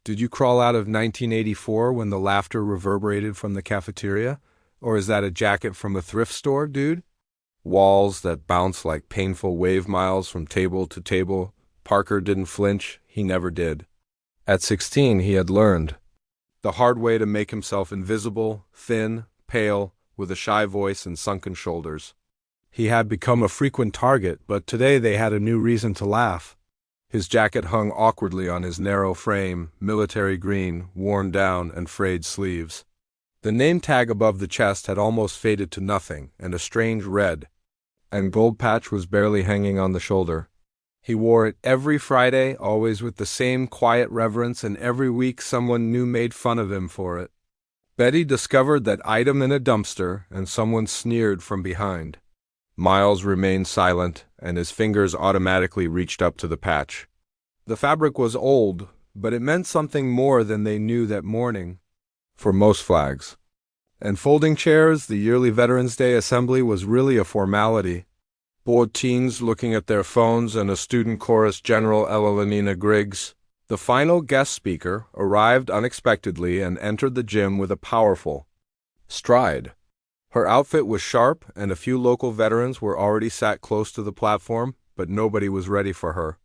Did you crawl out of 1984 when the laughter reverberated from the cafeteria? Or is that a jacket from a thrift store, dude? Walls that bounce like painful wave miles from table to table. Parker didn't flinch. He never did. At 16, he had learned the hard way to make himself invisible, thin, pale, with a shy voice and sunken shoulders. He had become a frequent target, but today they had a new reason to laugh. His jacket hung awkwardly on his narrow frame, military green, worn down, and frayed sleeves. The name tag above the chest had almost faded to nothing, and a strange red and gold patch was barely hanging on the shoulder. He wore it every Friday, always with the same quiet reverence, and every week someone new made fun of him for it. Betty discovered that item in a dumpster, and someone sneered from behind. Miles remained silent, and his fingers automatically reached up to the patch. The fabric was old, but it meant something more than they knew that morning. For most flags and folding chairs, the yearly Veterans Day assembly was really a formality. Bored teens looking at their phones and a student chorus General Elenina Griggs, the final guest speaker, arrived unexpectedly and entered the gym with a powerful stride. Her outfit was sharp, and a few local veterans were already sat close to the platform, but nobody was ready for her.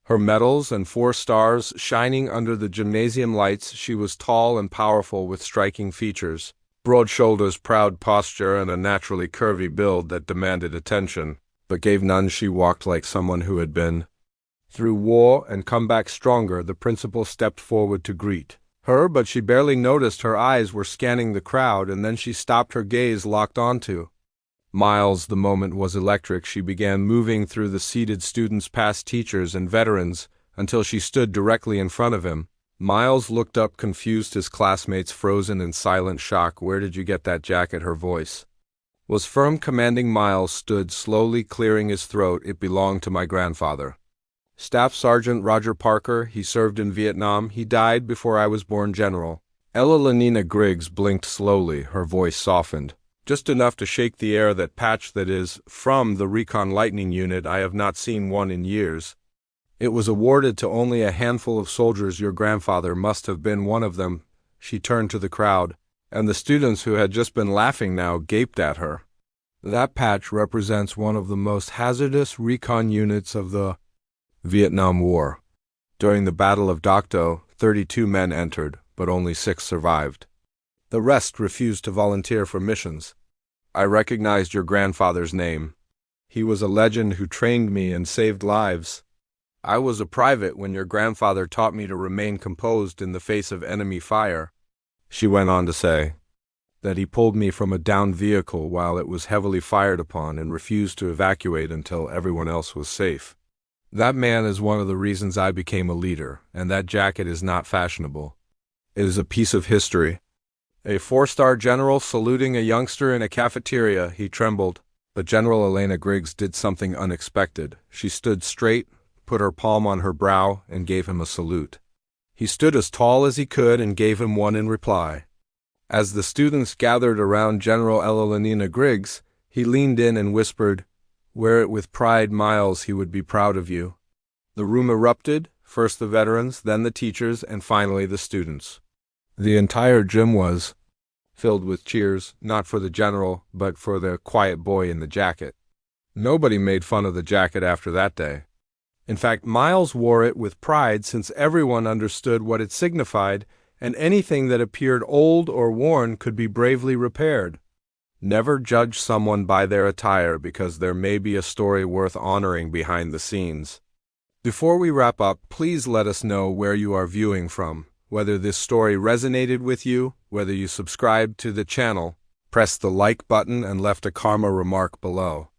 Her medals and 4 stars shining under the gymnasium lights, she was tall and powerful with striking features. Broad shoulders, proud posture, and a naturally curvy build that demanded attention, but gave none. She walked like someone who had been through war and come back stronger. The principal stepped forward to greet her, but she barely noticed. Her eyes were scanning the crowd, and then she stopped, her gaze locked onto Miles. The moment was electric. She began moving through the seated students past teachers and veterans until she stood directly in front of him. Miles looked up, confused, his classmates frozen in silent shock. "Where did you get that jacket?" Her voice was firm, commanding. Miles stood, slowly clearing his throat. "It belonged to my grandfather, Staff Sergeant Roger Parker. He served in Vietnam. He died before I was born, General." Elenina Griggs blinked slowly, her voice softened, just enough to shake the air. "That patch, that is, from the Recon Lightning Unit. I have not seen one in years. It was awarded to only a handful of soldiers. Your grandfather must have been one of them." She turned to the crowd, and the students who had just been laughing now gaped at her. "That patch represents one of the most hazardous recon units of the Vietnam War. During the Battle of Dak To, 32 men entered, but only 6 survived. The rest refused to volunteer for missions. I recognized your grandfather's name. He was a legend who trained me and saved lives. I was a private when your grandfather taught me to remain composed in the face of enemy fire." She went on to say that he pulled me from a downed vehicle while it was heavily fired upon and refused to evacuate until everyone else was safe. That man is one of the reasons I became a leader, and that jacket is not fashionable. It is a piece of history. A 4-star general saluting a youngster in a cafeteria. He trembled, but General Elena Griggs did something unexpected. She stood straight, put her palm on her brow, and gave him a salute. He stood as tall as he could and gave him one in reply. As the students gathered around General Elenina Griggs, he leaned in and whispered, "Wear it with pride, Miles. He would be proud of you." The room erupted, first the veterans, then the teachers, and finally the students. The entire gym was filled with cheers, not for the general, but for the quiet boy in the jacket. Nobody made fun of the jacket after that day. In fact, Miles wore it with pride, since everyone understood what it signified, and anything that appeared old or worn could be bravely repaired. Never judge someone by their attire, because there may be a story worth honoring behind the scenes. Before we wrap up, please let us know where you are viewing from, whether this story resonated with you, whether you subscribed to the channel, pressed the like button, and left a karma remark below.